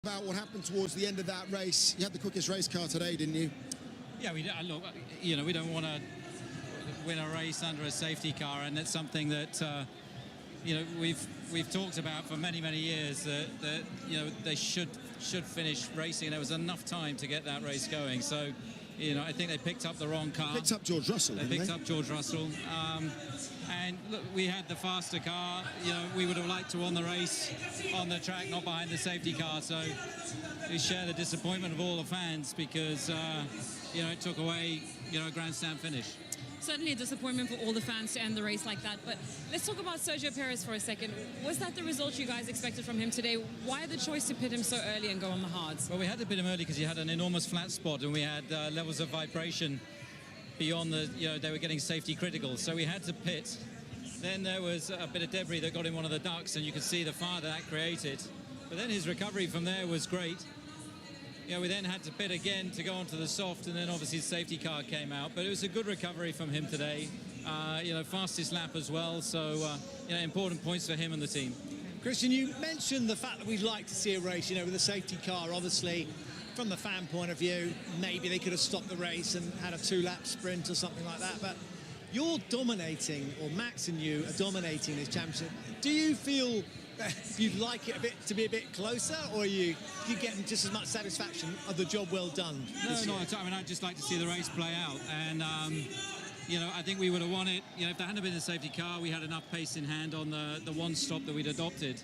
About what happened towards the end of that race. You had the quickest race car today, didn't you? Yeah, we look. You know, we don't want to win a race under a safety car, and that's something that you know we've talked about for many years. That you know they should finish racing. There was enough time to get that race going. So, you know, I think they picked up the wrong car. Picked up George Russell. They picked up George Russell. And look, we had the faster car. You know, we would have liked to win the race on the track, not behind the safety car. So we share the disappointment of all the fans because, you know, it took away, you know, a grandstand finish. Certainly a disappointment for all the fans to end the race like that. But let's talk about Sergio Perez for a second. Was that the result you guys expected from him today? Why the choice to pit him so early and go on the hards? Well, we had to pit him early because he had an enormous flat spot and we had levels of vibration beyond the, you know, they were getting safety critical. So we had to pit. Then there was a bit of debris that got in one of the ducts and you could see the fire that created. But then his recovery from there was great. You know, we then had to pit again to go onto the soft, and then obviously the safety car came out. But it was a good recovery from him today. You know, fastest lap as well. So, you know, important points for him and the team. Christian, you mentioned the fact that we'd like to see a race, you know, with a safety car. Obviously, from the fan point of view, maybe they could have stopped the race and had a two-lap sprint or something like that. But you're dominating, or Max and you are dominating this championship. Do you feel you'd like it to be a bit closer, or you getting just as much satisfaction of the job well done? No, I mean, I'd just like to see the race play out. And, you know, I think we would have won it. You know, if there hadn't been a safety car, we had enough pace in hand on the one stop that we'd adopted.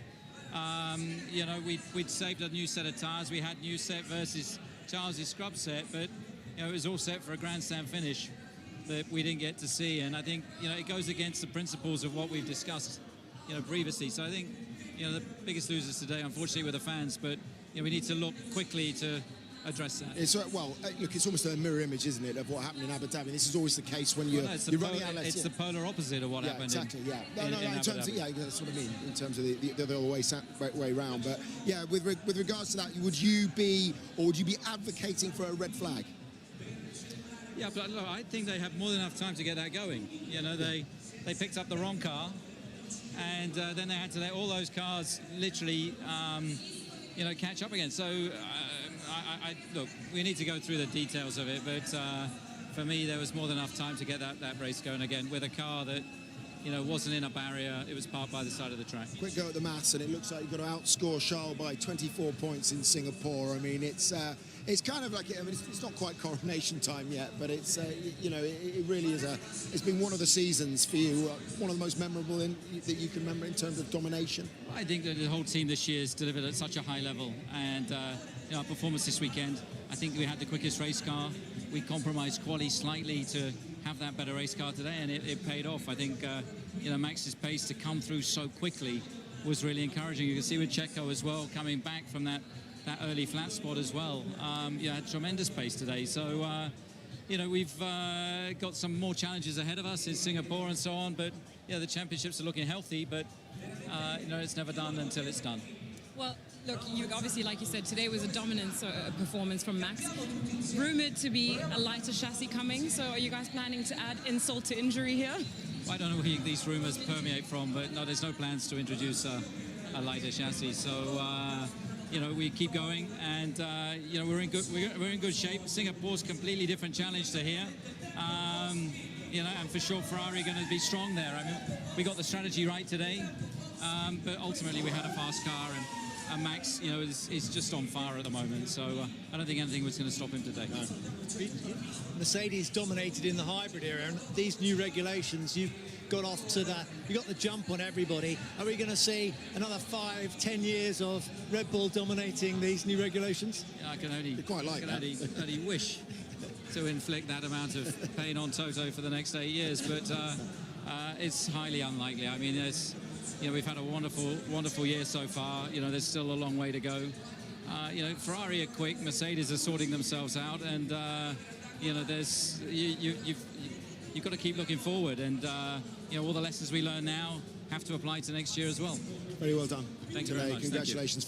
You know, we'd saved a new set of tyres. We had new set versus Charles' scrub set, but, you know, it was all set for a grandstand finish that we didn't get to see. And I think, you know, it goes against the principles of what we've discussed, you know, previously. So I think, you know, the biggest losers today, unfortunately, were the fans, but, you know, we need to look quickly to address that. It's, well, look, it's almost a mirror image, isn't it, of what happened in Abu Dhabi. This is always the case when you're running out. It's the polar opposite of what happened. Exactly. In terms of, that's what I mean. In terms of the other way round. But yeah, with regards to that, would you be advocating for a red flag? Yeah, but look, I think they have more than enough time to get that going. You know, they picked up the wrong car, and then they had to let all those cars literally, you know, catch up again. So, look, we need to go through the details of it, but for me, there was more than enough time to get that race going again with a car that, you know, wasn't in a barrier. It was parked by the side of the track. Quick go at the maths, and it looks like you've got to outscore Charles by 24 points in Singapore. I mean, it's kind of like, I mean, it's not quite coronation time yet, but it's, you know, it really is it's been one of the seasons for you, one of the most memorable that you can remember in terms of domination. I think that the whole team this year has delivered at such a high level, and you know, our performance this weekend, I think we had the quickest race car. We compromised quali slightly to have that better race car today, and it paid off. I think, you know, Max's pace to come through so quickly was really encouraging. You can see with Checo as well, coming back from that early flat spot as well. You had tremendous pace today. So, you know, we've got some more challenges ahead of us in Singapore and so on. But, yeah, the championships are looking healthy, but, you know, it's never done until it's done. Well, look, you obviously, like you said, today was a dominance performance from Max. Rumored to be a lighter chassis coming. So are you guys planning to add insult to injury here? Well, I don't know where these rumors permeate from, but no, there's no plans to introduce a lighter chassis. So, you know, we keep going, and you know, we're in good shape. Singapore's completely different challenge to here. You know, and for sure Ferrari are going to be strong there. I mean, we got the strategy right today, but ultimately we had a fast car, and Max, you know, is just on fire at the moment. So I don't think anything was going to stop him today. No. Mercedes dominated in the hybrid era, and these new regulations, you've got off to you got the jump on everybody. Are we going to see another 5-10 years of Red Bull dominating these new regulations? Yeah, I can only wish to inflict that amount of pain on Toto for the next 8 years, but it's highly unlikely. I mean, you know, we've had a wonderful year so far. You know, there's still a long way to go. You know, Ferrari are quick, Mercedes are sorting themselves out, and you know, you've got to keep looking forward, and you know, all the lessons we learn now have to apply to next year as well. Very well done. Thank you very much. Congratulations.